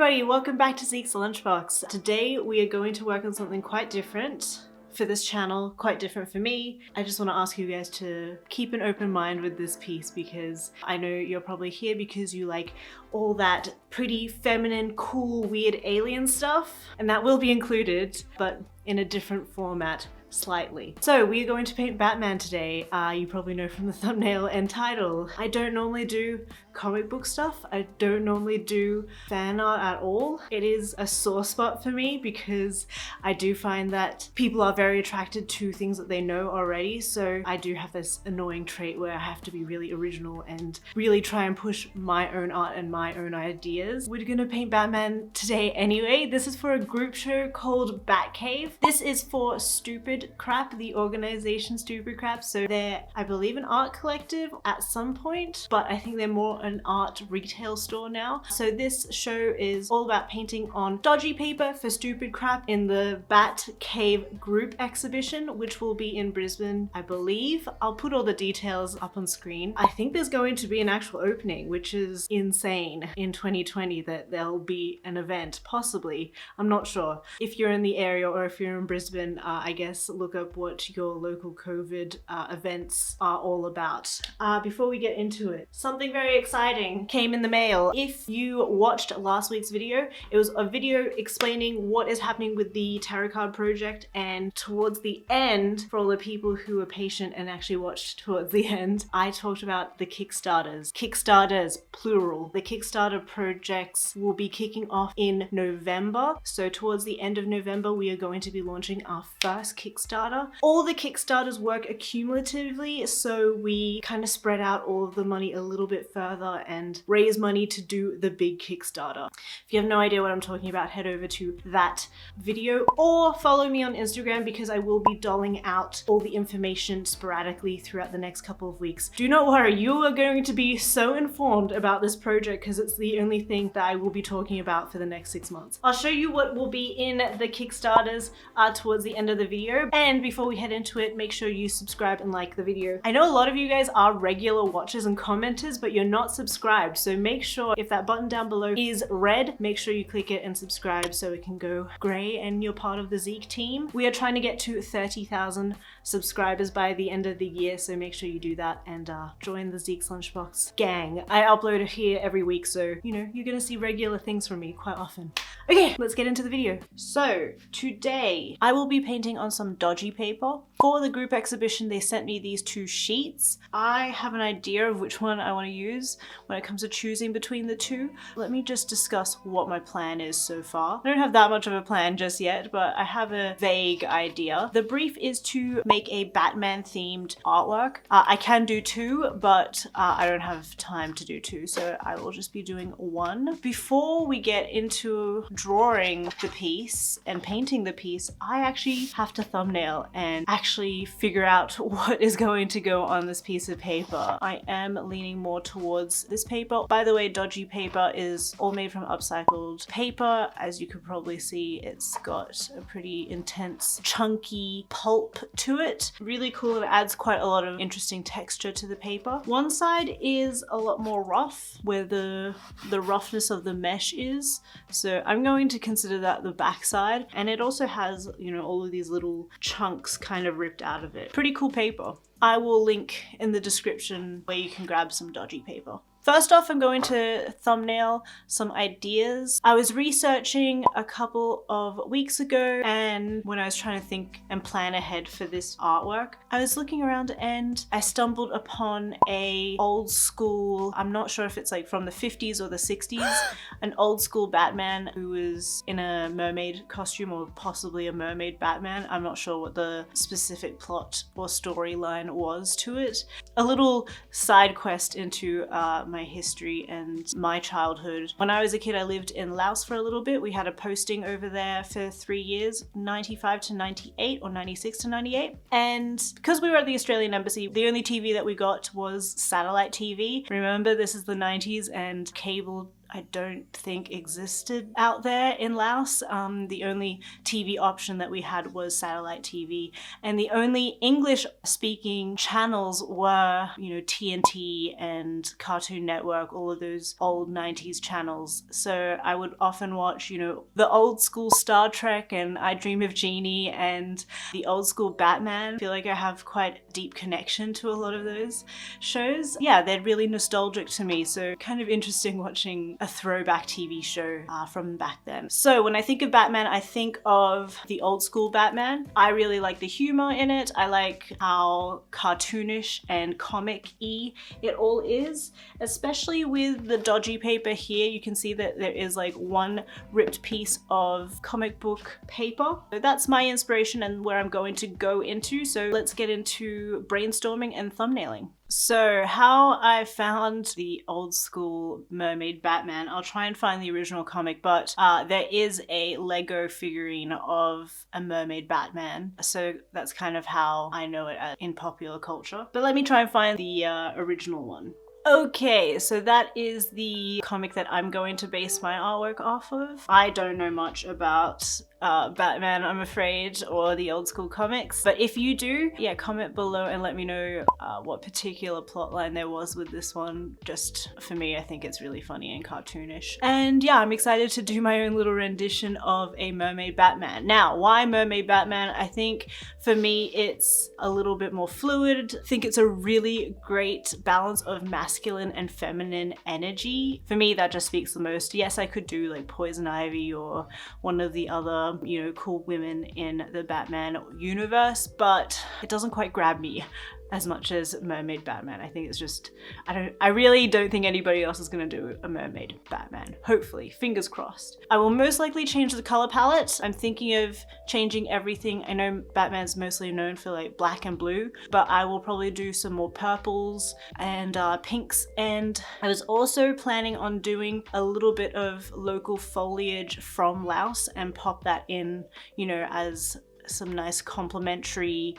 everybody, welcome back to Zeke's Lunchbox. Today we are going to work on something quite different for this channel, quite different for me. I just want to ask you guys to keep an open mind with this piece because I know you're probably here because you like all that pretty feminine, cool, weird alien stuff, and that will be included, but in a different format slightly. So we are going to paint Batman today. You probably know from the thumbnail and title. I don't normally do comic book stuff. I don't normally do fan art at all. It is a sore spot for me because I do find that people are very attracted to things that they know already. So I do have this annoying trait where I have to be really original and really try and push my own art and my own ideas. We're gonna paint Batman today anyway. This is for a group show called Batcave. This is for Stupid Crap, the organization Stupid Crap. So they're, I believe, an art collective at some point, but I think they're more an art retail store now. So this show is all about painting on dodgy paper for Stupid Crap in the Batcave group exhibition, which will be in Brisbane, I believe. I'll put all the details up on screen. I think there's going to be an actual opening, which is insane in 2020 that there'll be an event, possibly. I'm not sure. If you're in the area or if you're in Brisbane, I guess look up what your local COVID events are all about. Before we get into it, something very exciting came in the mail. If you watched last week's video, it was a video explaining what is happening with the tarot card project, and towards the end, for all the people who were patient and actually watched towards the end, I talked about the Kickstarters. Kickstarters, plural. The Kickstarter projects will be kicking off in November. So towards the end of November, we are going to be launching our first Kickstarter. All the Kickstarters work accumulatively, so we kind of spread out all of the money a little bit further and raise money to do the big Kickstarter. If you have no idea what I'm talking about, head over to that video or follow me on Instagram because I will be doling out all the information sporadically throughout the next couple of weeks. Do not worry, you are going to be so informed about this project because it's the only thing that I will be talking about for the next 6 months. I'll show you what will be in the Kickstarters towards the end of the video. And before we head into it, make sure you subscribe and like the video. I know a lot of you guys are regular watchers and commenters, but you're not subscribed. So make sure if that button down below is red, make sure you click it and subscribe so it can go gray and you're part of the Zeke team. We are trying to get to 30,000 subscribers by the end of the year, so make sure you do that and join the Zeke's Lunchbox gang. I upload it here every week, so you know, you're gonna see regular things from me quite often. Okay, let's get into the video. So today I will be painting on some dodgy paper. For the group exhibition, they sent me these two sheets. I have an idea of which one I want to use when it comes to choosing between the two. Let me just discuss what my plan is so far. I don't have that much of a plan just yet, but I have a vague idea. The brief is to make a Batman themed artwork. I can do two, but I don't have time to do two, so I will just be doing one. Before we get into drawing the piece and painting the piece, I actually have to thumbnail and actually figure out what is going to go on this piece of paper. I am leaning more towards this paper. By the way, dodgy paper is all made from upcycled paper. As you could probably see, it's got a pretty intense, chunky pulp to it. Really cool. It adds quite a lot of interesting texture to the paper. One side is a lot more rough, where the roughness of the mesh is. So I'm going to consider that the back side. And it also has, you know, all of these little chunks kind of ripped out of it. Pretty cool paper. I will link in the description where you can grab some dodgy paper. First off, I'm going to thumbnail some ideas. I was researching a couple of weeks ago, and when I was trying to think and plan ahead for this artwork, I was looking around and I stumbled upon a old school, I'm not sure if it's like from the 50s or the 60s, an old school Batman who was in a mermaid costume or possibly a mermaid Batman. I'm not sure what the specific plot or storyline was to it. A little side quest into my history and my childhood. When I was a kid, I lived in Laos for a little bit. We had a posting over there for 3 years, 95 to 98 or 96 to 98. And because we were at the Australian Embassy, the only TV that we got was satellite TV. Remember, this is the 90s and cable I don't think existed out there in Laos. The only TV option that we had was satellite TV, and the only English speaking channels were, you know, TNT and Cartoon Network, all of those old 90s channels. So I would often watch, you know, the old school Star Trek and I Dream of Jeannie and the old school Batman. I feel like I have quite a deep connection to a lot of those shows. Yeah, they're really nostalgic to me, so kind of interesting watching a throwback TV show from back then. So when I think of Batman, I think of the old school Batman. I really like the humor in it. I like how cartoonish and comic-y it all is, especially with the dodgy paper here. You can see that there is like one ripped piece of comic book paper. So that's my inspiration and where I'm going to go into. So let's get into brainstorming and thumbnailing. So how I found the old school Mermaid Batman, I'll try and find the original comic, but there is a Lego figurine of a Mermaid Batman. So that's kind of how I know it in popular culture. But let me try and find the original one. Okay, so that is the comic that I'm going to base my artwork off of. I don't know much about Batman, I'm afraid, or the old school comics, but if you do, yeah, comment below and let me know what particular plotline there was with this one. Just for me, I think it's really funny and cartoonish. And yeah, I'm excited to do my own little rendition of a Mermaid Batman. Now, why Mermaid Batman? I think for me, it's a little bit more fluid. I think it's a really great balance of masculine and feminine energy. For me, that just speaks the most. Yes, I could do like Poison Ivy or one of the other, you know, cool women in the Batman universe, but it doesn't quite grab me as much as Mermaid Batman. I think it's just, I really don't think anybody else is gonna do a Mermaid Batman. Hopefully, fingers crossed. I will most likely change the color palette. I'm thinking of changing everything. I know Batman's mostly known for like black and blue, but I will probably do some more purples and pinks. And I was also planning on doing a little bit of local foliage from Laos and pop that in, you know, as some nice complementary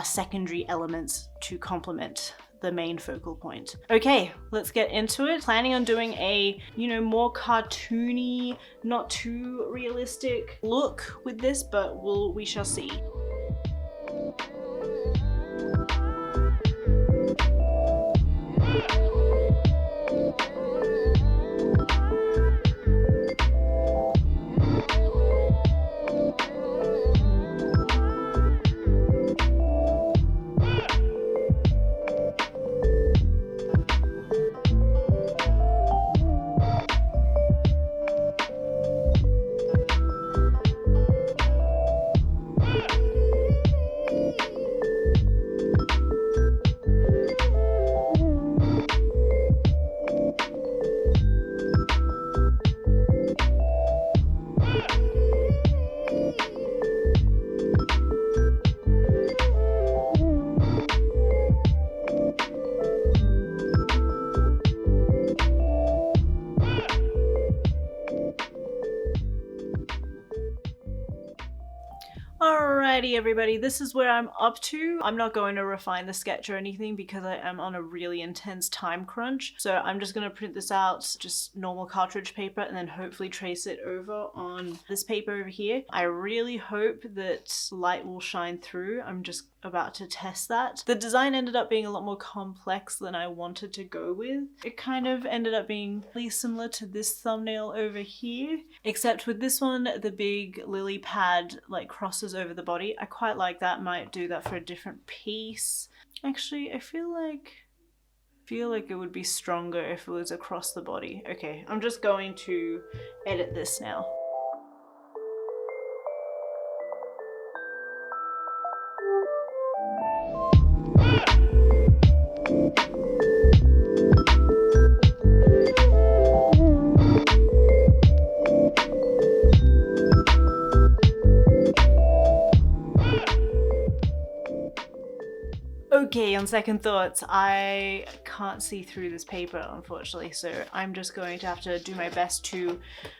secondary elements to complement the main focal point. Okay, let's get into it. Planning on doing a, you know, more cartoony, not too realistic look with this, but we shall see. Alrighty everybody, this is where I'm up to. I'm not going to refine the sketch or anything because I am on a really intense time crunch. So I'm just going to print this out, just normal cartridge paper, and then hopefully trace it over on this paper over here. I really hope that light will shine through. I'm just about to test that. The design ended up being a lot more complex than I wanted to go with. It kind of ended up being really similar to this thumbnail over here, except with this one, the big lily pad like crosses over the body. I quite like that. Might do that for a different piece. Actually, I feel like it would be stronger if it was across the body. Okay, I'm just going to edit this now. Okay, on second thoughts, I can't see through this paper, unfortunately, so I'm just going to have to do my best to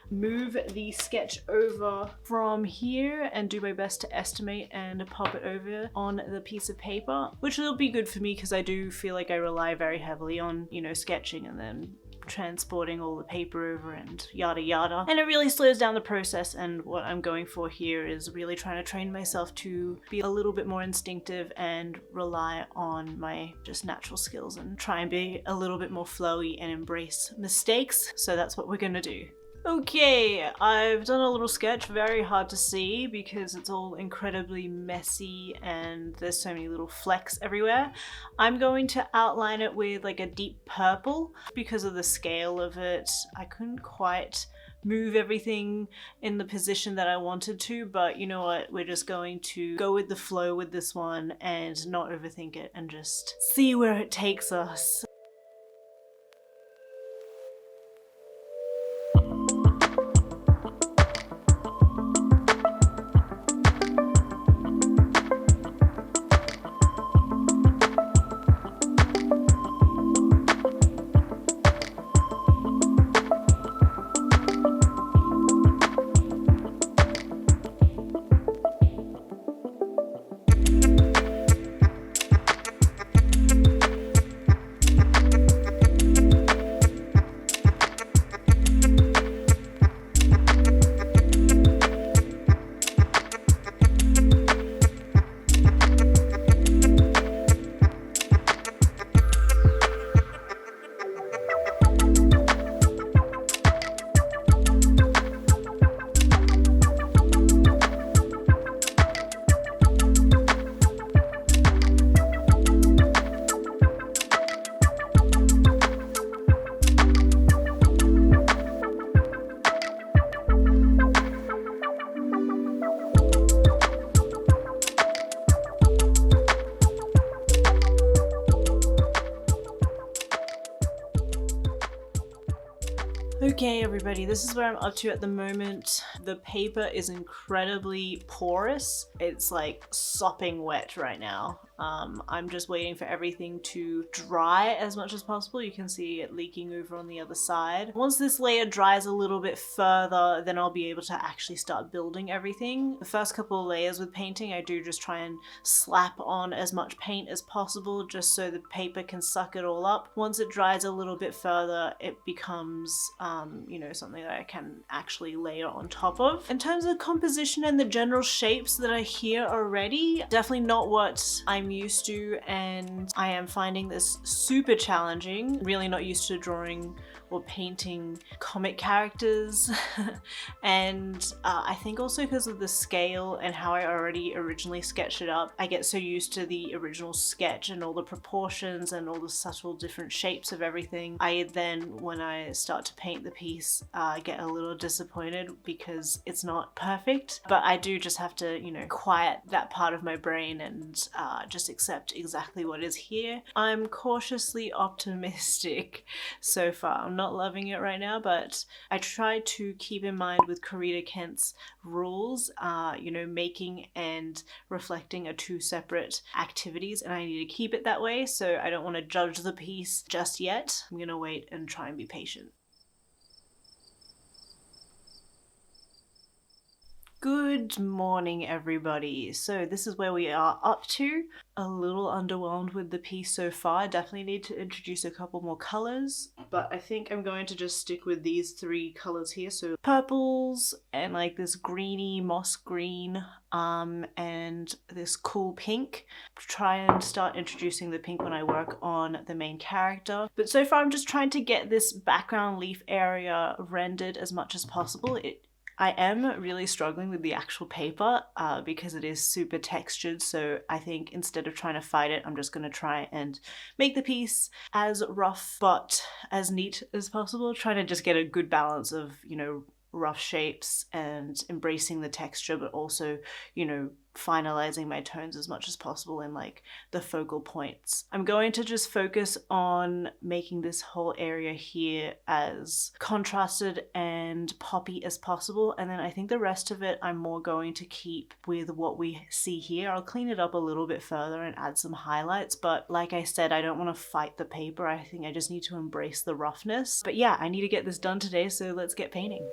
move the sketch over from here and do my best to estimate and pop it over on the piece of paper, which will be good for me because I do feel like I rely very heavily on, you know, sketching and then transporting all the paper over and yada yada, and it really slows down the process. And what I'm going for here is really trying to train myself to be a little bit more instinctive and rely on my just natural skills and try and be a little bit more flowy and embrace mistakes. So that's what we're gonna do. Okay, I've done a little sketch, very hard to see because it's all incredibly messy and there's so many little flecks everywhere. I'm going to outline it with like a deep purple because of the scale of it. I couldn't quite move everything in the position that I wanted to, but you know what, we're just going to go with the flow with this one and not overthink it and just see where it takes us. Okay everybody, this is where I'm up to at the moment. The paper is incredibly porous. It's like sopping wet right now. I'm just waiting for everything to dry as much as possible. You can see it leaking over on the other side. Once this layer dries a little bit further, then I'll be able to actually start building everything. The first couple of layers with painting, I do just try and slap on as much paint as possible just so the paper can suck it all up. Once it dries a little bit further, it becomes, you know, something that I can actually layer on top of. In terms of composition and the general shapes that are here already, definitely not what I'm used to, and I am finding this super challenging. Really not used to drawing or painting comic characters and I think also because of the scale and how I already originally sketched it up, I get so used to the original sketch and all the proportions and all the subtle different shapes of everything. I then, when I start to paint the piece, get a little disappointed because it's not perfect, but I do just have to, you know, quiet that part of my brain and just accept exactly what is here. I'm cautiously optimistic so far. I'm not loving it right now, but I try to keep in mind with Corita Kent's rules, you know, making and reflecting are two separate activities and I need to keep it that way, so I don't want to judge the piece just yet. I'm gonna wait and try and be patient. Good morning everybody. So this is where we are up to. A little underwhelmed with the piece so far. Definitely need to introduce a couple more colors, but I think I'm going to just stick with these three colors here. So purples and like this greeny moss green and this cool pink. Try and start introducing the pink when I work on the main character. But so far I'm just trying to get this background leaf area rendered as much as possible. I am really struggling with the actual paper because it is super textured, so I think instead of trying to fight it, I'm just going to try and make the piece as rough but as neat as possible, trying to just get a good balance of, you know, rough shapes and embracing the texture, but also, you know, finalizing my tones as much as possible in like the focal points. I'm going to just focus on making this whole area here as contrasted and poppy as possible, and then I think the rest of it I'm more going to keep with what we see here. I'll clean it up a little bit further and add some highlights, but like I said, I don't want to fight the paper. I think I just need to embrace the roughness. But yeah, I need to get this done today, so let's get painting.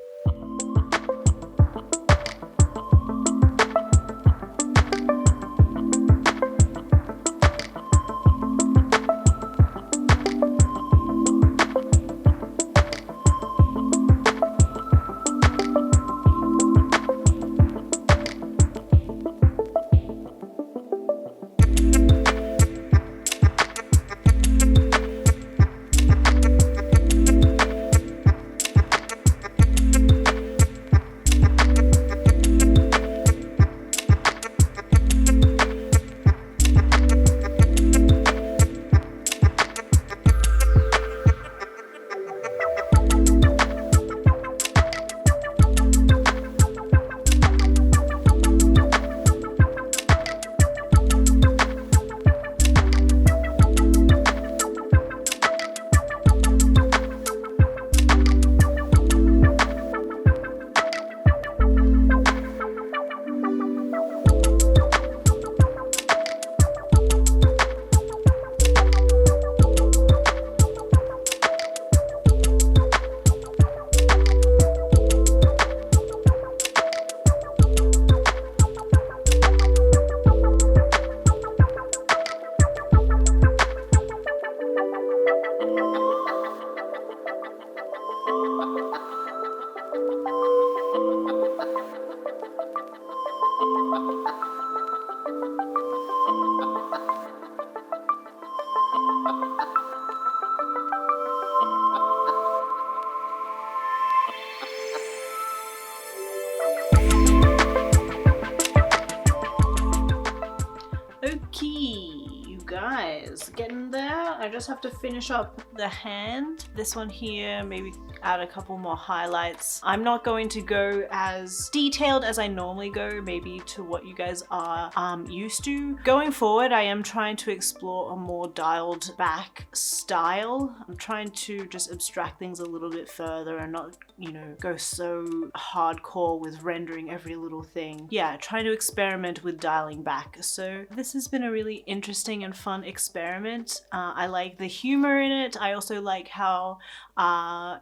Getting there. I just have to finish up the hand. This one here, maybe add a couple more highlights. I'm not going to go as detailed as I normally go, maybe to what you guys are used to. Going forward, I am trying to explore a more dialed back style. I'm trying to just abstract things a little bit further and not, you know, go so hardcore with rendering every little thing. Yeah, trying to experiment with dialing back. So this has been a really interesting and fun experiment. I like the humor in it. I also like how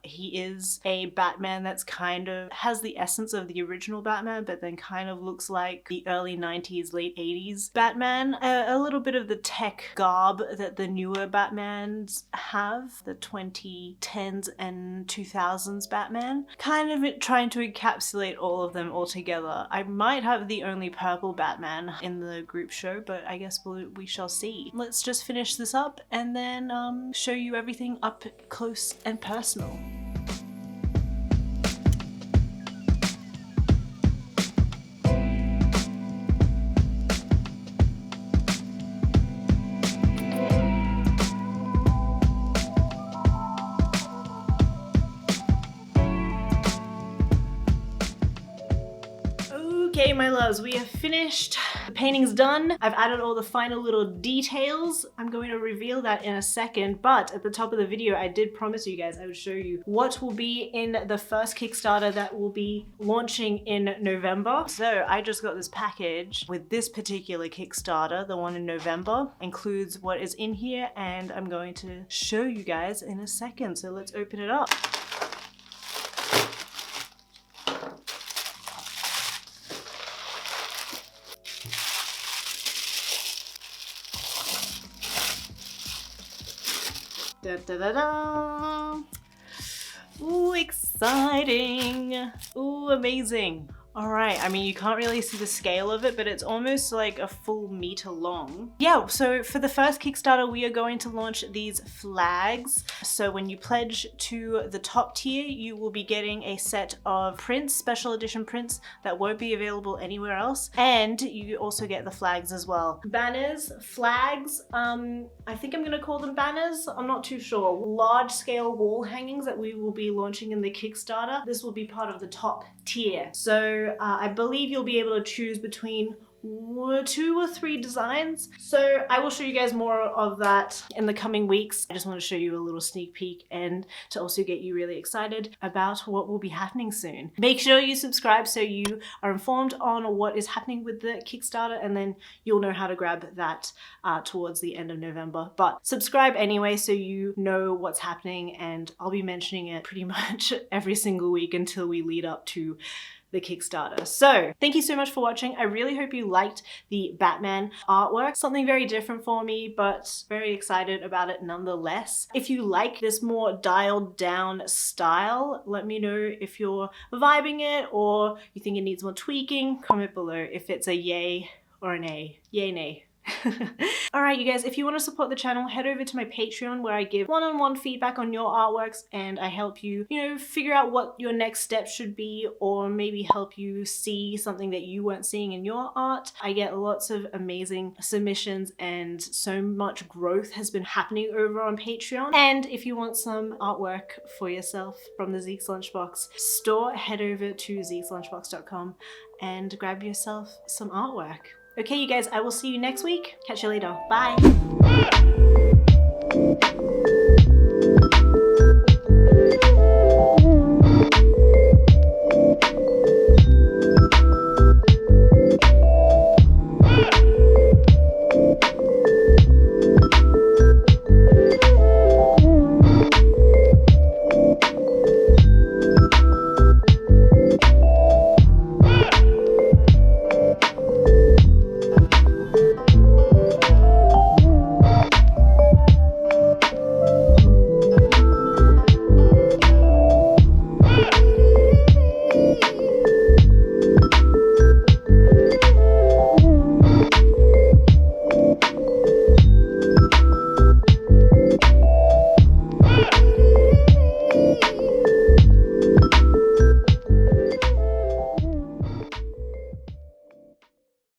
he is a Batman that's kind of has the essence of the original Batman, but then kind of looks like the early 90s, late 80s Batman. A little bit of the tech garb that the newer Batmans have, the 2010s and 2000s Batman. Kind of trying to encapsulate all of them all together. I might have the only purple Batman in the group show, but I guess we shall see. Let's just finish this up and then show you everything up close and personal. Okay, my loves, we have finished. The painting's done. I've added all the final little details. I'm going to reveal that in a second, but at the top of the video, I did promise you guys I would show you what will be in the first Kickstarter that will be launching in November. So I just got this package with this particular Kickstarter, the one in November, includes what is in here, and I'm going to show you guys in a second. So let's open it up. Da, da, da, da. Ooh, exciting. Ooh, amazing. All right, I mean, you can't really see the scale of it, but it's almost like a full meter long. Yeah, so for the first Kickstarter, we are going to launch these flags. So when you pledge to the top tier, you will be getting a set of prints, special edition prints that won't be available anywhere else. And you also get the flags as well. Banners, flags, I think I'm gonna call them banners. I'm not too sure. Large scale wall hangings that we will be launching in the Kickstarter. This will be part of the top tier. So I believe you'll be able to choose between 2 or 3 designs. So I will show you guys more of that in the coming weeks. I just want to show you a little sneak peek and to also get you really excited about what will be happening soon. Make sure you subscribe so you are informed on what is happening with the Kickstarter, and then you'll know how to grab that towards the end of November. But subscribe anyway so you know what's happening, and I'll be mentioning it pretty much every single week until we lead up to the Kickstarter. So thank you so much for watching. I really hope you liked the Batman artwork. Something very different for me, but very excited about it nonetheless. If you like this more dialed down style, let me know if you're vibing it or you think it needs more tweaking. Comment below if it's a yay or an a. Yay, nay. Alright, you guys, if you want to support the channel, head over to my Patreon where I give one-on-one feedback on your artworks and I help you, figure out what your next step should be, or maybe help you see something that you weren't seeing in your art. I get lots of amazing submissions and so much growth has been happening over on Patreon. And if you want some artwork for yourself from the Zeke's Lunchbox store, head over to zekeslunchbox.com and grab yourself some artwork. Okay, you guys, I will see you next week. Catch you later. Bye.